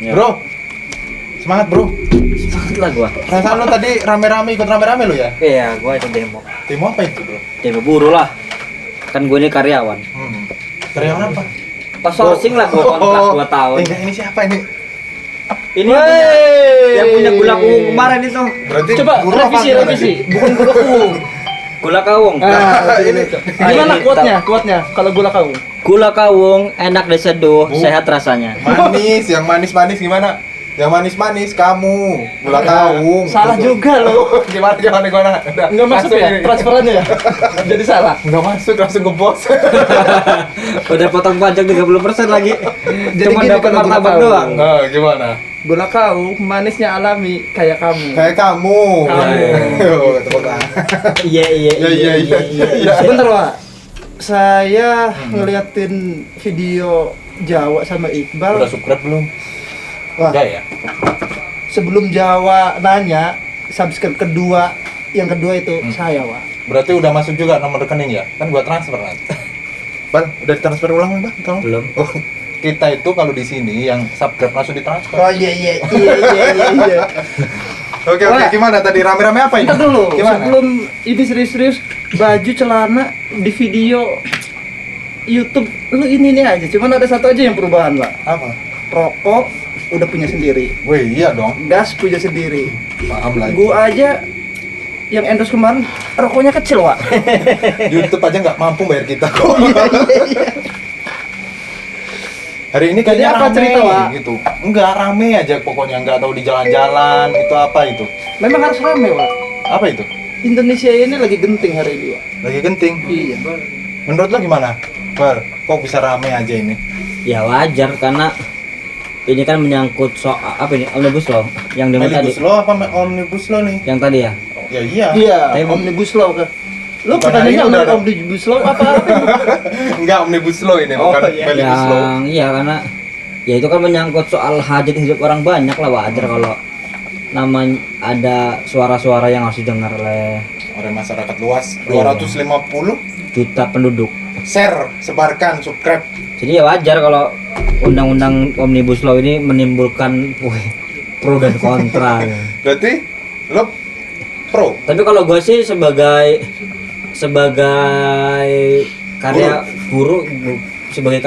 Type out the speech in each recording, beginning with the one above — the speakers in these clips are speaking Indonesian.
Ya. Bro, semangat bro. Semangat lah gua. Perasaan lo tadi rame-rame ikut rame-rame lo ya? Iya, gua itu demo. Demo apa itu bro? Demo buruh lah. Kan gue ini karyawan. Karyawan apa? Pas sourcing lah gua kontrak 2 tahun. Enggak, ini siapa ini? Ini yang punya gula kawung kemarin itu. Berarti Coba guru apa revisi, gimana revisi. sih? Bukan gula kawung. Gula kawung. Ini Gimana ini kuatnya kalau gula kawung? Gula kawung enak diseduh, sehat rasanya. manis, yang manis-manis gimana? Yang manis-manis kamu, gula kawung. Salah juga lo. Gimana? Udah, Enggak masuk ya ini. transferannya ya. Jadi salah. Nggak masuk, langsung ke bos. Udah potong pajak 30% lagi. Jadi Cuma gini dapat kalau gula martabak kawung. doang. Nah, gimana? Gula kawung manisnya alami kayak kamu. Kayak kamu. Oh, tepuk tangan. Iya. Iya. Sebentar, Wak. Saya ngeliatin video Jawa sama Iqbal. Udah subscribe belum? Wah, Enggak ya? sebelum Jawa nanya, subscribe kedua, yang kedua itu saya, Wak. Berarti udah masuk juga nomor rekening ya? Kan gua transfer nanti. Bang, udah ditransfer ulang, Bang? Tolong. Belum. Oh, kita itu kalau di sini yang subscribe langsung ditransfer. Oh iya. Oke, Wah. gimana tadi rame-rame apa ini? Ntar dulu, Gimana? sebelum ini serius-serius, baju celana di video YouTube lu ini aja, cuman ada satu aja yang perubahan, Pak. Apa? Rokok udah punya sendiri, Wih, iya dong. gas punya sendiri. Paham lagi. Gua aja yang endorse kemarin rokoknya kecil, Pak. YouTube aja nggak mampu bayar kita kok. Iya. Hari ini Jadi kayaknya apa rame cerita, Wak? gitu. Enggak rame aja pokoknya, nggak tahu di jalan-jalan itu apa itu. Memang harus rame, Pak. Apa itu? Indonesia ini lagi genting hari ini, Pak. Lagi genting. Iya. Menurut lo gimana? Bar, kok bisa rame aja ini? Ya wajar karena ini kan menyangkut soal apa ini omnibus law yang demo tadi. Omnibus lo apa omnibus lo nih? Yang tadi ya. Ya iya. Iya, Tapi- omnibus law kan. Lu Bukan pertanyaannya hari ini udah- omnibus law apa? Enggak omnibus lo ini, Oh, bukan iya. omnibus law. Yang iya karena ya itu kan menyangkut soal hajat hidup orang banyak lah, wajar kalau namanya ada suara-suara yang harus didengar oleh Oleh masyarakat luas, Iya. 250 juta penduduk. share, sebarkan, subscribe. Jadi ya wajar kalau undang-undang omnibus law ini menimbulkan pro dan kontra. Berarti lo pro. Tapi kalau gue sih sebagai karya buruh, sebagai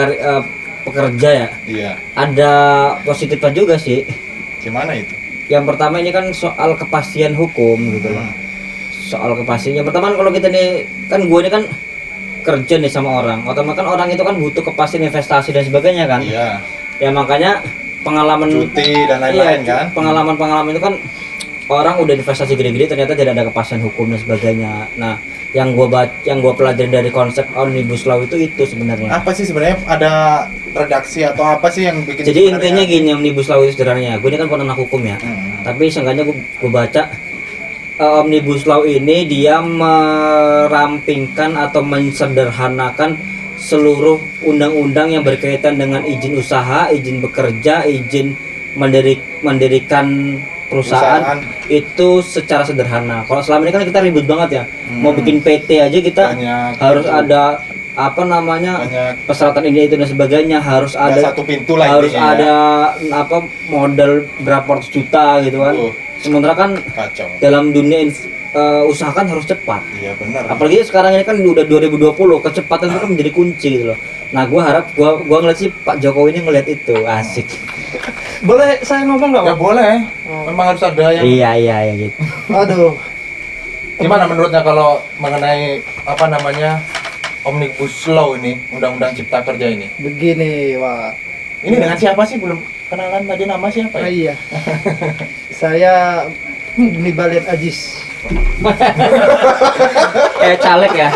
pekerja ya, Iya. ada positifnya juga sih. Gimana itu? Yang pertama ini kan soal kepastian hukum gitu loh. Soal kepastian. Yang pertama kan kalau kita nih kan gue ini kan kerja nih sama orang, otomatis kan orang itu kan butuh kepastian investasi dan sebagainya kan. Iya. Ya makanya pengalaman Cuti dan lain-lain kan. pengalaman itu kan orang udah investasi gede-gede ternyata tidak ada kepastian hukum dan sebagainya. Nah, yang gua pelajari dari konsep omnibus law itu sebenarnya. Apa sih sebenarnya ada redaksi atau apa sih yang bikin Jadi sebenarnya? intinya gini, omnibus law itu sederhananya. Gue ini kan bukan anak hukum ya. Tapi seenggaknya gue baca omnibus law ini dia merampingkan atau mensederhanakan seluruh undang-undang yang berkaitan dengan izin usaha, izin bekerja, izin mendirikan perusahaan itu secara sederhana. Kalau selama ini kan kita ribut banget ya. Mau bikin PT aja kita Banyak harus itu. ada apa namanya Banyak. persyaratan ini itu dan sebagainya, harus Nggak ada satu pintu lah harus intinya ya. ada apa modal berapa ratus juta gitu kan. Sementara kan Kacau. dalam dunia usaha kan harus cepat. Iya benar. Apalagi sekarang ini kan udah 2020, kecepatan itu kan menjadi kunci gitu loh. Nah, gua harap gua ngeliat sih Pak Jokowi ini ngeliat itu asik. Boleh saya ngomong nggak, Ya Pak? boleh. Memang harus ada yang. Iya gitu. Aduh. Gimana menurutnya kalau mengenai apa namanya omnibus law ini, undang-undang cipta kerja ini? Begini, Wak. Ini dengan siapa sih? Belum kenalan tadi nama siapa Oh, ya? iya. Saya Nibalian Ajis. Kayak caleg ya.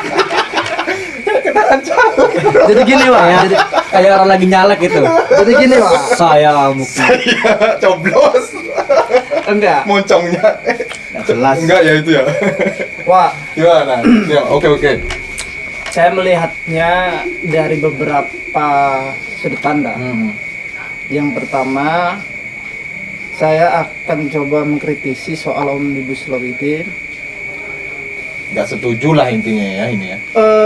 Jadi gini, Wak. Kayak orang lagi nyalek gitu. Jadi gini, Wak. Saya mungkin Coblos. Enggak. Moncongnya. Jelas. Enggak ya itu ya. Wak, Gimana? Ya, oke. saya melihatnya dari beberapa sudut pandang. Yang pertama, saya akan coba mengkritisi soal omnibus law ini. Nggak setuju lah intinya ya ini ya.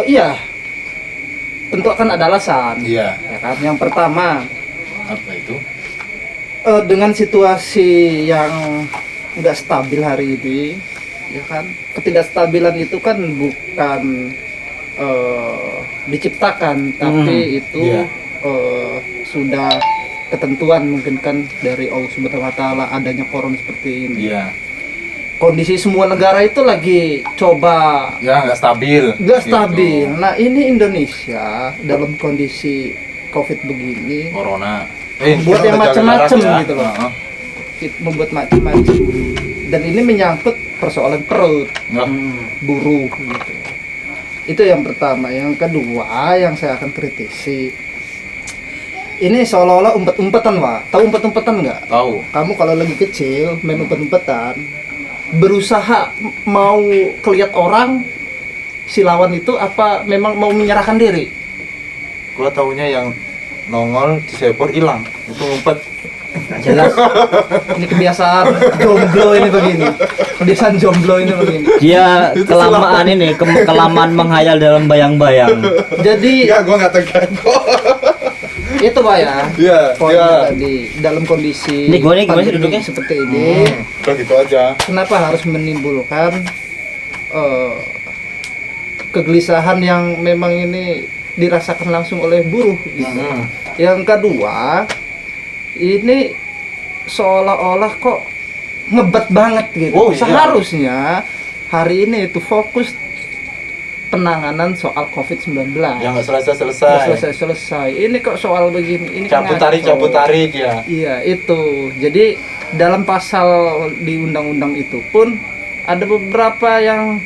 Iya, tentu akan ada alasan. Iya. Ya kan? Yang pertama, Apa itu? dengan situasi yang nggak stabil hari ini, ya kan, ketidakstabilan itu kan bukan diciptakan, tapi itu Iya. sudah ketentuan mungkin kan dari Allah Subhanahu wa Ta'ala adanya corona seperti ini. Iya. Kondisi semua negara itu lagi coba Ya nggak stabil. nggak gitu. stabil. Nah ini Indonesia dalam kondisi COVID begini Corona. buat yang kita jaga macem-macem jarak ya. gitu loh. Heeh. Membuat macam-macam, dan ini menyangkut persoalan perut Nggak. buruh gitu. Itu yang pertama. Yang kedua yang saya akan kritisi, ini seolah-olah umpet-umpetan, Pak. Tahu umpet-umpetan nggak? Tahu. Kamu kalau lagi kecil main umpet-umpetan, berusaha mau kelihat orang si lawan itu apa memang mau menyerahkan diri? Gua taunya yang nongol di sepor hilang. Itu ngumpet. Jelas Ini kebiasaan jomblo ini begini. Kebiasaan jomblo ini begini. dia kelamaan ini, kelamaan menghayal dalam bayang-bayang. Jadi Ya gua nggak tegang kok. itu Pak ya. Iya, Poinnya iya. tadi dalam kondisi Ini gua nih gimana sih pandemi duduknya? seperti ini, Udah gitu aja. kenapa harus menimbulkan kegelisahan yang memang ini dirasakan langsung oleh buruh gitu. Hmm. Yang kedua, ini seolah-olah kok ngebat banget gitu. Oh, iya. Seharusnya hari ini itu fokus penanganan soal COVID-19. Yang nggak Nggak selesai. selesai. Ini kok soal begini, ini kan ngaco. Cabut tarik ya. Iya, itu. Jadi dalam pasal di undang-undang itu pun ada beberapa yang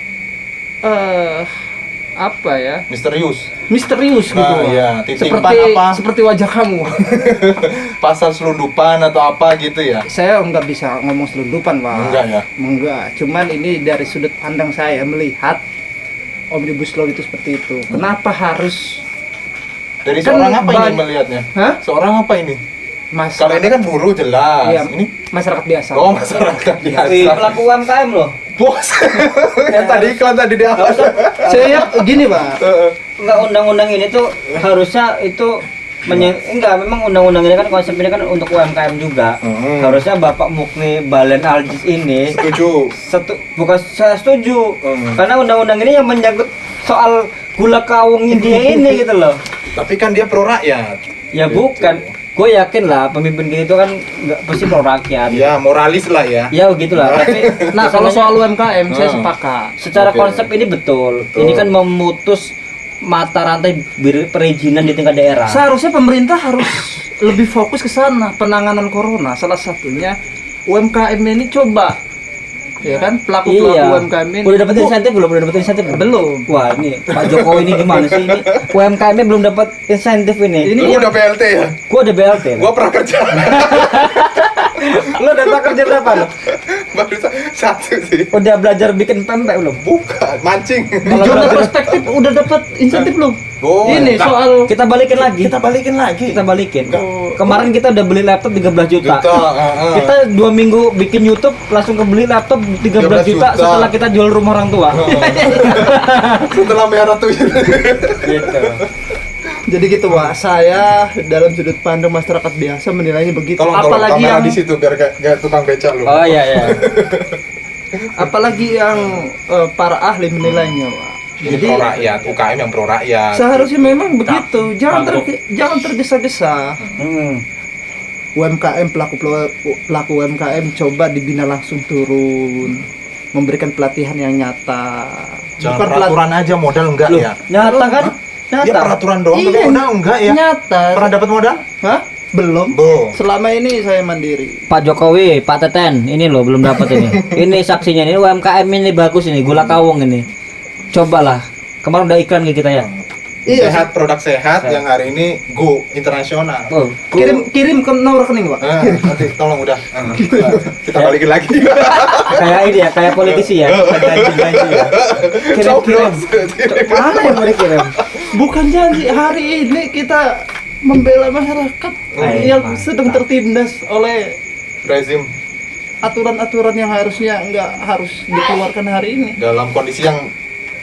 apa ya? Misterius. Misterius gitu. Nah, iya, titipan Seperti apa? seperti wajah kamu. Pasal selundupan atau apa gitu ya. Saya nggak bisa ngomong selundupan, Pak. Enggak ya. Enggak. Cuman ini dari sudut pandang saya melihat Omnibus Law itu seperti itu. Kenapa harus Dari Kan seorang apa ini banyak- melihatnya? Hah? Seorang apa ini? Mas Kalau ini kan buruh jelas. iya, Ini masyarakat biasa. oh masyarakat biasa. Pelaku UMKM loh. Bos. Yang tadi iklan tadi di awal. Saya gini, Pak. Enggak, undang-undang ini tuh harusnya itu enggak, memang undang-undang ini kan konsep ini kan untuk UMKM juga. Harusnya Bapak Mukni Balen Aljis ini Setuju. bukan saya setuju. Hmm. Karena undang-undang ini yang menyangkut soal gula kawungnya dia ini gitu loh. Tapi kan dia pro rakyat. Ya Gitu. bukan. Gue yakin lah pemimpin kayak gitu kan nggak pasti pro rakyat. Ya moralis lah ya. Ya begitulah. Tapi Nah, kalau soal UMKM saya Hmm. sepakat. secara Oke. konsep ini betul. Betul. Ini kan memutus mata rantai perizinan di tingkat daerah. Seharusnya pemerintah harus lebih fokus ke sana, penanganan corona. Salah satunya UMKM ini coba, ya kan, pelaku-pelaku Iya. UMKM ini. Udah dapat insentif belum? Udah dapat insentif Belum. Wah, ini Pak Jokowi ini gimana sih ini? UMKM-nya belum dapat insentif ini. Ini Lu udah BLT ya? Gua ada BLT. Gua pernah kerja. Lo udah kerja berapa lo? Baru satu sih. Udah belajar bikin pempek belum? Bukan, mancing. di jurnal perspektif udah dapat insentif belum? Oh, Ini nah, soal Kita balikin lagi. kita balikin lagi. Kita balikin. Enggak. Kemarin kita udah beli laptop 13 juta. Kita 2 minggu bikin YouTube langsung kebeli laptop 13 juta 13 juta. setelah kita jual rumah orang tua. Setelah merah tuh. Gitu. jadi gitu, Pak. Saya dalam sudut pandang masyarakat biasa menilainya begitu. Tolong apalagi kamera yang di situ biar kayak tukang beca lu. Oh iya iya. apalagi yang para ahli menilainya, Pak. Ini Jadi pro rakyat, UKM yang pro rakyat. seharusnya memang begitu. Jangan tergesa-gesa. UMKM pelaku UMKM coba dibina langsung turun, memberikan pelatihan yang nyata. Jangan Bukan peraturan aja modal enggak Loh, ya? nyata kan? Ya Nyata. peraturan doang tapi Iya, modal enggak ya? Nyata. Pernah dapat modal? Hah? Belum. Bo. Selama ini saya mandiri. Pak Jokowi, Pak Teten, ini loh belum dapat ini. Ini saksinya ini UMKM ini bagus ini, gula kawung ini. Cobalah. Kemarin udah iklan ke kita ya. Iya. Sehat, produk sehat yang hari ini go internasional. Oh, Kirim ke nomor rekening, Pak. Nanti tolong udah. Kita balikin lagi. kayak ini ya, kayak politisi ya. Janji-janji ya. Kirim-kirim. Mana yang mau dikirim? Bukan janji, hari ini kita membela masyarakat yang sedang tertindas oleh Rezim aturan-aturan yang harusnya nggak harus dikeluarkan hari ini. dalam kondisi yang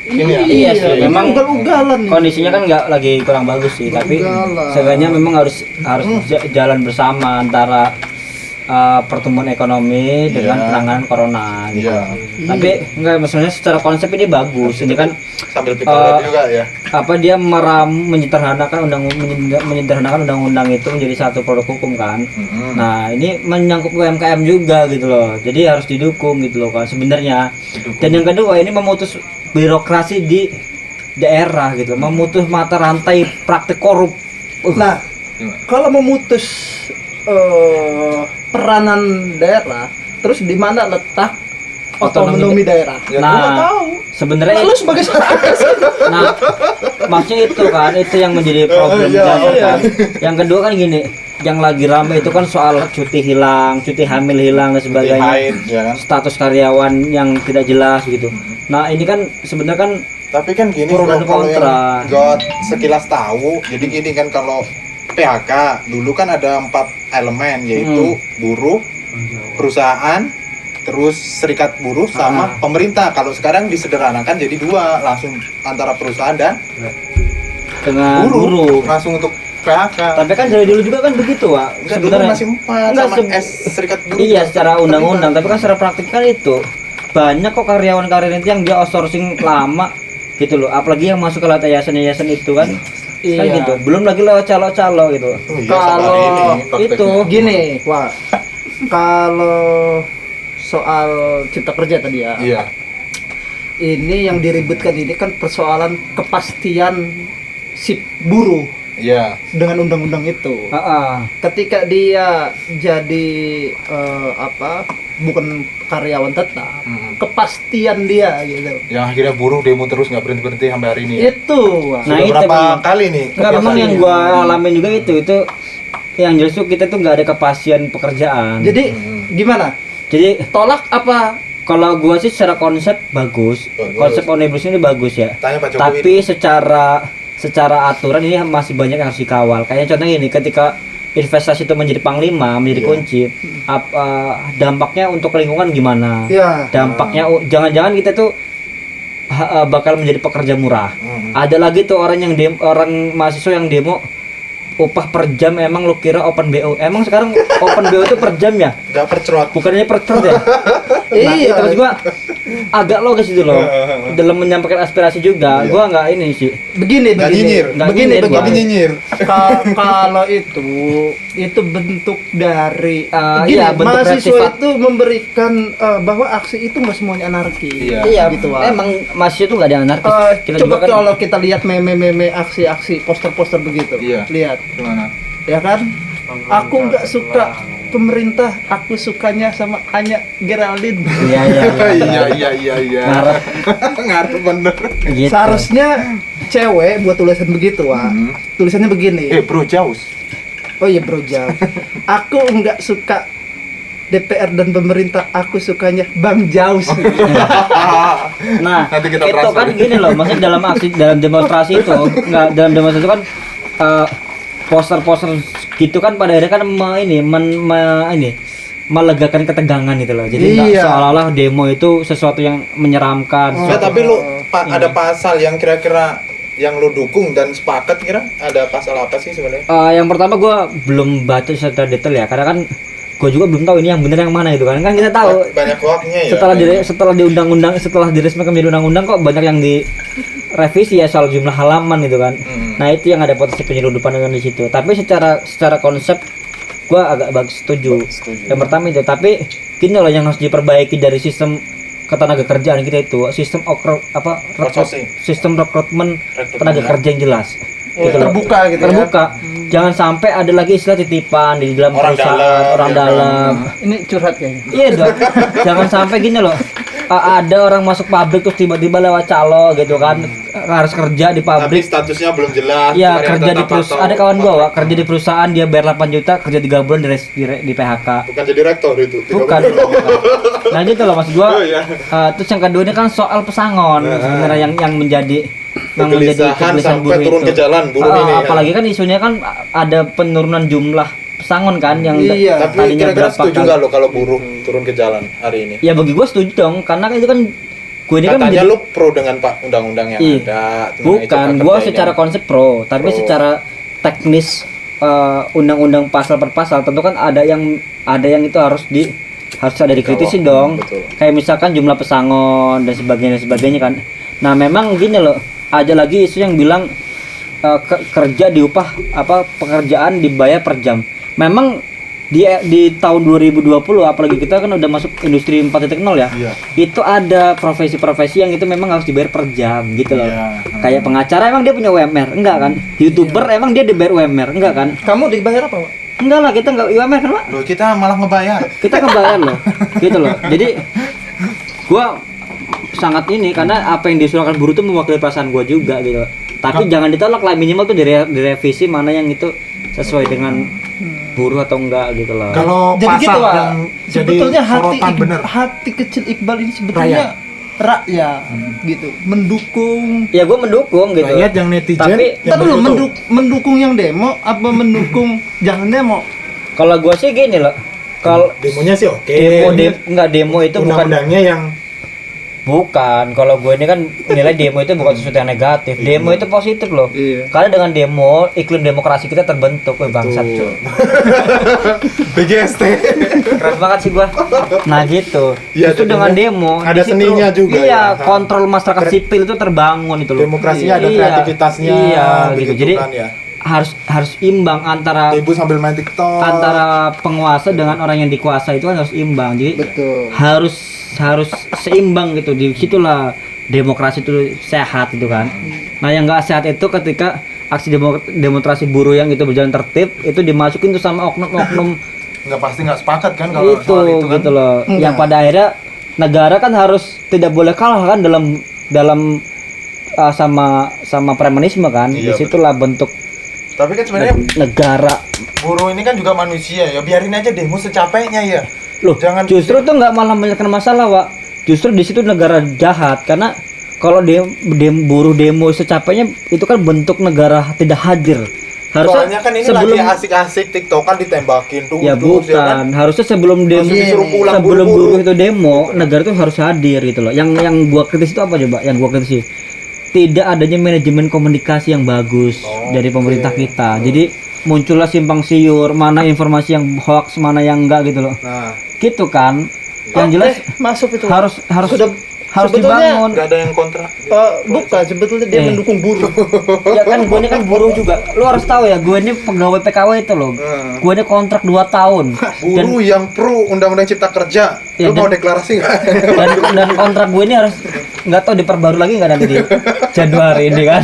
ini ya. Iya sih, ini memang ugal-ugalan nih. kondisinya kan nggak lagi kurang bagus sih, tapi Ugal-ugalan. seenggaknya memang harus jalan bersama antara pertumbuhan ekonomi dengan Iya. penanganan corona gitu. Iya. Tapi enggak, maksudnya secara konsep ini bagus. Ini kan Sambil pikir roti juga ya. apa dia menyederhanakan undang-undang itu menjadi satu produk hukum kan. Mm-mm. Nah, ini menyangkut UMKM juga gitu loh. Jadi harus didukung gitu loh kan sebenarnya. Didukung. Dan yang kedua ini memutus birokrasi di daerah gitu, memutus mata rantai praktik korup. Nah, Gimana? kalau memutus peranan daerah, terus di mana letak otonomi daerah? Ya, Nah, gua nggak tahu. sebenarnya Lalu sebagai nah, maksudnya itu kan, itu yang menjadi problem Iya, dasar iya. kan. Yang kedua kan gini, yang lagi rame itu kan soal cuti hilang, cuti hamil hilang dan Seperti sebagainya. haid, ya kan? Status karyawan yang tidak jelas gitu. Nah, ini kan sebenarnya kan Tapi kan gini, Pro dan kalau yang kontra. gue sekilas tahu, jadi gini kan kalau PHK dulu kan ada 4 elemen, yaitu buruh, perusahaan, terus serikat buruh sama pemerintah. Kalau sekarang disederhanakan jadi 2, langsung antara perusahaan dan dengan buruh, buruh. langsung untuk PHK. Tapi kan dari dulu juga kan begitu, Wak. Enggak, dulu masih 4 Enggak, sama serikat buruh. Iya, secara undang-undang, tapi kan secara praktik kan itu banyak kok karyawan-karyawan itu yang dia outsourcing lama gitu loh. Apalagi yang masuk ke lewat yayasan-yayasan itu kan. Kan Iya. gitu. Belum lagi lewat calo-calo gitu. Oh iya, sama Kalau ini prakteknya. itu gini, wah, kalau soal cipta kerja tadi ya, Iya. ini yang diributkan ini kan persoalan kepastian si buruh Iya. dengan undang-undang itu. Heeh. Ketika dia jadi bukan karyawan tetap, Mm-mm. kepastian dia gitu. Yang akhirnya buruh demo terus nggak berhenti sampai hari ini. Ya? Itu, Wak. Nah, Sudah itu berapa memang. kali nih? Enggak, memang yang Iya. gua alamin juga itu yang jelas tuh kita tuh nggak ada kepastian pekerjaan. Jadi gimana? Jadi Tolak apa? kalau gua sih secara konsep bagus. Bagus. Konsep omnibus ini bagus ya. Tanya Pak Jokowi. Tapi secara aturan ini masih banyak yang harus dikawal. Kayaknya contohnya gini, ketika investasi itu menjadi panglima, menjadi Iya. kunci, dampaknya untuk lingkungan gimana? Ya. Dampaknya jangan-jangan kita tuh bakal menjadi pekerja murah. Ada lagi tuh orang mahasiswa yang demo upah per jam, emang lu kira open BO? Emang sekarang open BO itu per jam ya? Nggak percerot. Bukannya per trot ya? Nah, Iya. itu maksud gua agak logis itu loh. Dalam menyampaikan aspirasi juga, Iya. gua nggak ini sih. Begini, Nggak nyinyir. Nggak begini, nyinyir gua. Tapi nyinyir. Kalau itu bentuk dari iya, bentuk mahasiswa kreatif. itu memberikan bahwa aksi itu nggak semuanya anarki. Iya. Iya, gitu, Wak. emang masih itu nggak ada anarkis. Kita Coba juga kan kalau kita lihat meme-meme aksi-aksi poster-poster begitu, Iya. lihat, Gimana? ya kan? Aku nggak suka pemerintah, aku sukanya sama Anya Geraldine. iya Iya. Ngarep. Ngarep bener. gitu. Seharusnya cewek buat tulisan begitu, Wak. Tulisannya begini. Bro Jaus. Oh iya bro, jauh. Aku nggak suka DPR dan pemerintah, aku sukanya Bang Jaus. Nah, Nanti kita itu transfer. kan gini loh, maksudnya dalam demonstrasi itu, nggak dalam demonstrasi itu kan poster-poster gitu kan pada akhirnya kan melegakan ketegangan gitu loh. Jadi nggak Iya. seolah-olah demo itu sesuatu yang menyeramkan. Enggak, tapi lu ada pasal yang kira-kira yang lu dukung dan sepakat kira ada pasal apa sih sebenarnya? Yang pertama gue belum baca secara detail ya, karena kan gue juga belum tahu ini yang bener yang mana itu kan. Kan kita tahu Banyak hoaknya ya. setelah di undang-undang, setelah diresmikan menjadi undang-undang kok banyak yang direvisi ya soal jumlah halaman gitu kan. Nah itu yang ada potensi penyelundupan dengan di situ. Tapi secara konsep gua agak setuju. Yang pertama itu, tapi gini loh yang harus diperbaiki dari sistem ketenaga kerjaan kita itu, sistem Outsourcing. sistem rekrutmen tenaga kerja yang jelas. Oh, Gitu loh. terbuka gitu ya. Terbuka. Jangan sampai ada lagi istilah titipan di dalam Orang perusahaan, dalam, orang ya kan. dalam. Ini curhat kayaknya. Iya dong. Jangan sampai gini loh. Ada orang masuk pabrik terus tiba-tiba lewat calo gitu kan. Harus kerja di Tapi pabrik. statusnya belum jelas. Iya, cuma yang kerja di tetap perusahaan. atau- Ada kawan gua, Wak, kerja di perusahaan dia bayar 8 juta, kerja 3 bulan di PHK. Bukan jadi rektor itu. Bukan. Nah, gitu loh maksud gua. Oh, iya. Terus yang kedua ini kan soal pesangon sebenarnya yang menjadi Kegelisahan sampai buruh turun itu. ke jalan buruh ini. Apalagi kan isunya kan ada penurunan jumlah pesangon kan yang Iya. Tapi tadinya kira-kira berapa setuju kali. nggak lo kalau buruh turun ke jalan hari ini? Ya bagi gue setuju dong, karena kan itu kan gue ini kan Katanya menjadi lu pro dengan Pak undang-undang yang Iya. ada. tentang bukan cipta gue kerja ini. secara konsep pro, tapi Pro. secara teknis undang-undang pasal per pasal tentu kan ada yang itu harus ada dikritisi dong. Betul. Kayak misalkan jumlah pesangon dan sebagainya kan. Nah, memang gini loh, ada lagi isu yang bilang kerja diupah pekerjaan dibayar per jam. Memang di tahun 2020 apalagi kita kan udah masuk industri 4.0 ya. Iya. Itu ada profesi-profesi yang itu memang harus dibayar per jam gitu loh. Iya. Kayak pengacara emang dia punya UMR, enggak kan? YouTuber emang dia dibayar UMR, enggak kan? Kamu dibayar apa, Pak? Enggak lah, kita enggak UMR kan, Pak? Loh, kita malah ngebayar. Kita kebayar loh. Gitu loh. Jadi gua sangat ini karena apa yang disuarakan buruh itu mewakili perasaan gua juga gitu. Tapi jangan ditolak lah, minimal tuh direvisi mana yang itu sesuai dengan buruh atau enggak gitu loh. Kalau Jadi pasal gitu, Pak. yang Sebetulnya jadi sorotan bener. hati kecil Iqbal ini sebetulnya rakyat gitu, mendukung. Ya gua mendukung gitu. Rakyat yang netizen Tapi yang Ntar dulu berfoto. mendukung yang demo apa mendukung jangan demo? kalau gua sih gini loh. Kalau Demonya sih oke. demo itu bukan Undang-undangnya yang kalau gue ini kan nilai demo itu bukan sesuatu yang negatif. Demo itu positif loh. Iya. Karena dengan demo iklim demokrasi kita terbentuk. Wih bangsat Tuh. cuy. BGST. Keren banget sih gua. Nah gitu. Iya, Itu ada dengan demo. demo. Ada di situ- seninya juga Iya, ya. kontrol masyarakat sipil itu terbangun itu loh. Demokrasinya ada Iya. kreativitasnya. Iya, gitu. begitu Jadi kan ya. harus imbang antara Ibu sambil main TikTok. antara penguasa dengan orang yang dikuasa itu kan harus imbang. Jadi Betul. harus seimbang gitu. Di situlah demokrasi itu sehat itu kan. Nah, yang enggak sehat itu ketika aksi demonstrasi buruh yang itu berjalan tertib itu dimasukin tuh sama oknum-oknum nggak sepakat kan kalau itu soal itu kan. gitu loh. Enggak. Yang pada akhirnya negara kan harus tidak boleh kalah kan dalam sama premanisme kan. Iya, Disitulah bentuk Tapi kan sebenarnya negara. buruh ini kan juga manusia ya. Biarin aja demo secapeknya ya. Loh, Jangan justru tuh nggak malah menyelesaikan masalah, Wak. Justru di situ negara jahat karena kalau buruh demo secapeknya itu kan bentuk negara tidak hadir. Soalnya kan ini lagi asik-asik TikTokan ditembakin tuh. Ya bukan, harusnya sebelum demo Langsung disuruh pulang sebelum buru-buru. buruh itu demo, negara tuh harus hadir gitu loh. Yang gua kritis itu apa coba? Yang gua kritisi tidak adanya manajemen komunikasi yang bagus dari pemerintah kita. Jadi muncullah simpang siur, mana informasi yang hoax, mana yang enggak gitu loh. Nah, Gitu kan. Yang jelas masuk itu. harus harus sebetulnya dibangun. nggak ada yang kontra. Bukan, sebetulnya dia mendukung buruh. Ya kan gue ini kan buruh juga. Lu harus tahu ya, gue ini pegawai PKW itu loh. Gue ini kontrak 2 tahun. Buruh yang pro undang-undang cipta kerja. Ya, Lu mau deklarasi nggak? dan kontrak gue ini harus nggak tahu diperbarui lagi nggak nanti di Januari ini kan.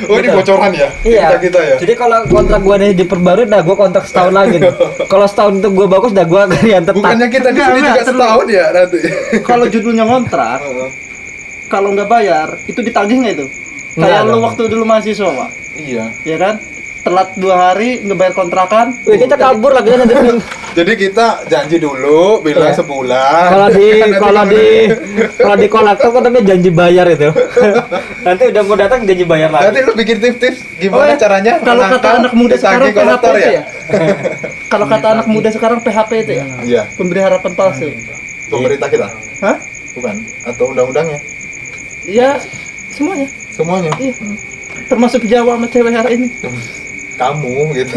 Oh, ini bocoran ya? Iya. Kita ya. Jadi kalau kontrak gue ini diperbarui, dah gue kontrak setahun lagi. Kalau setahun itu gue bagus, dah gue akan yang tetap. Bukannya kita di sini juga setahun ya nanti. Kalau judulnya kontrak, kalau nggak bayar itu ditagih nggak itu? Kayak lu dong. waktu dulu mahasiswa, Pak. Iya. Ya kan? Telat 2 hari ngebayar kontrakan. Wih, kita kabur lagi nanti. Jadi kita janji dulu bilang Iya. sebulan. Kalau di kolektor kan tapi janji bayar itu. Nanti udah mau datang janji bayar Nanti lagi. lu bikin tips-tips gimana caranya Kalau kata menangkal anak muda sekarang ditagih PHP kolektor itu ya? Kalau kata anak muda sekarang PHP itu ya? Iya. Pemberi harapan palsu. Pemerintah kita. Hah? Bukan. Atau undang-undangnya. Ya, semuanya. Semuanya. Iya. Termasuk Jawa sama cewek hari ini. Kamu gitu.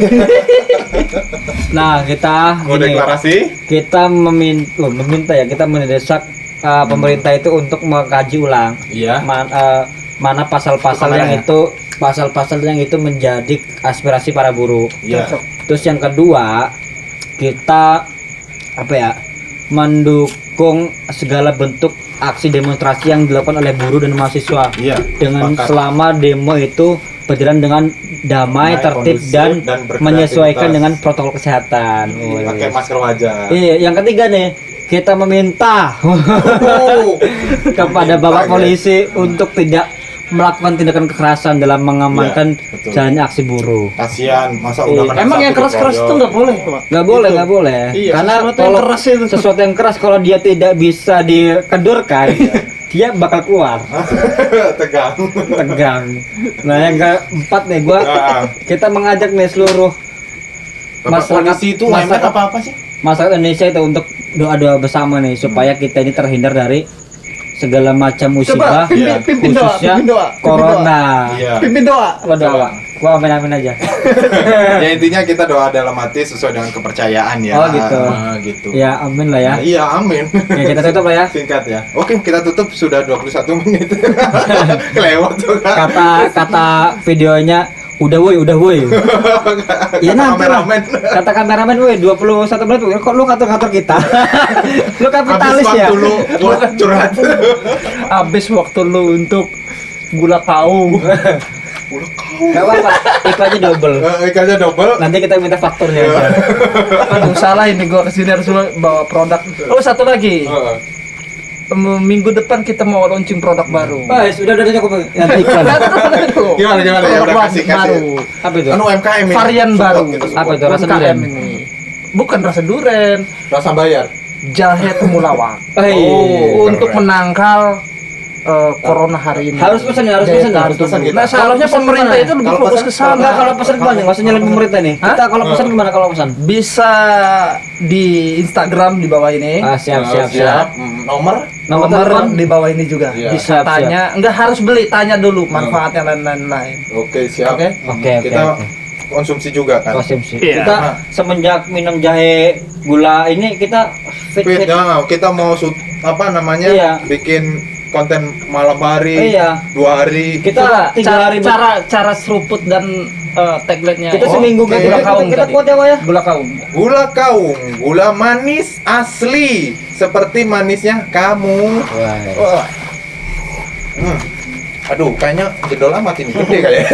Nah, kita Mau gini, deklarasi? kita meminta ya, kita mendesak pemerintah itu untuk mengkaji ulang Iya. mana pasal-pasal yang Kameranya. itu pasal-pasal yang itu menjadi aspirasi para buruh. Iya. Terus yang kedua, kita mendukung segala bentuk aksi demonstrasi yang dilakukan oleh buruh dan mahasiswa. Iya. Dengan sepakat. selama demo itu berjalan dengan damai, tertib kondusif, dan dan berkreativitas. menyesuaikan dengan protokol kesehatan. Pakai masker wajah. Iya, yang ketiga nih, kita meminta kepada Bapak Minta, Polisi untuk tidak melakukan tindakan kekerasan dalam mengamankan Iya, betul. jalannya aksi buruh. Kasihan, masa Iya. udah kena Emang satu yang keras-keras itu dikeroyok. nggak boleh, Pak. Nggak boleh. Iya, Karena sesuatu yang kalau keras itu. sesuatu yang keras kalau dia tidak bisa dikedurkan, dia bakal keluar. Tegang. Tegang. Nah, yang keempat nih, kita mengajak nih seluruh Bapak polisi itu masyarakat- ngemek apa sih? masyarakat Indonesia itu untuk doa-doa bersama nih supaya kita ini terhindar dari segala macam musibah Coba pimpin doa, khususnya pimpin doa. corona. Iya. Pimpin doa. Doa. Gua amin aja. Ya intinya kita doa dalam hati sesuai dengan kepercayaan ya. Oh, gitu. Gitu. Ya amin lah ya. Iya, amin. Ya kita tutup lah ya. Singkat ya. Oke, kita tutup sudah 21 menit. Kelewat tuh kan. Kata videonya udah woi. Iya nanti lah. Kameramen. Kata kameramen woi 21 menit kok lu ngatur kita. Lu kapitalis Habis ya. waktu lu buat curhat. Habis waktu lu untuk gula kaung. Udah kau. Enggak apa-apa, iklannya double. Ikannya double. Nanti kita minta fakturnya. Aduh, salah ini gua kesini harus bawa produk. Oh, satu lagi. Minggu depan kita mau launching produk baru. Sudah cukup nanti iklan. Gimana ya udah Produk kasih. baru. Apa itu? Anu UMKM ini. Varian Support baru. gitu, support. Apa itu? Rasa UMKM durian? ini. Bukan rasa durian, Rasa bayar. jahe temulawak. Untuk keren. menangkal corona hari ini. Harus pesan ya, harus pesan ya. Harus pesan gitu. Nah, seharusnya Kalau pesan pemerintah gimana? itu lebih Kalau fokus pesan- ke sana. Enggak, kalau pesan gimana? Enggak usah nyalain pemerintah nih. Hah? Kita kalau pesan gimana kalau pesan? Bisa di Instagram di bawah ini. Siap. Nomor Nomor telepon Nomor di bawah ini juga. Iya. Bisa Siap, tanya, enggak harus beli, tanya dulu manfaatnya dan lain-lain. Oke, siap. Oke. Oke. Kita konsumsi juga kan. Konsumsi. Iya. Kita semenjak minum jahe gula ini kita fit. Nah, kita mau apa namanya? Iya. Bikin konten malam hari, Iya. 2 hari. Kita 3 hari cara seruput dan tagline-nya. kita Oh, seminggu oke. kita kita tadi. kuat ya, Pak ya. Gula kaum. Gula kaung, gula manis asli seperti manisnya kamu. Wah. Aduh, kayaknya jendol amat ini gede kayak.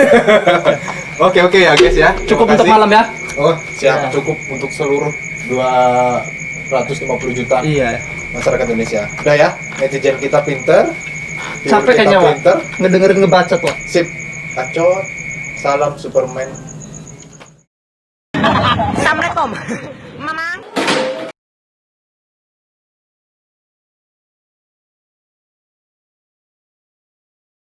Oke ya guys ya. Cukup Terima untuk kasih. malam ya. Oh, siap. Ya. Cukup untuk seluruh 250 juta Iya. masyarakat Indonesia. Udah ya, netizen kita pinter. viewer Sampai kita kayaknya, Wak. pinter. Ngedengerin ngebacot loh. Sip. Kacot. Salam Superman. Assalamualaikum. Mamang.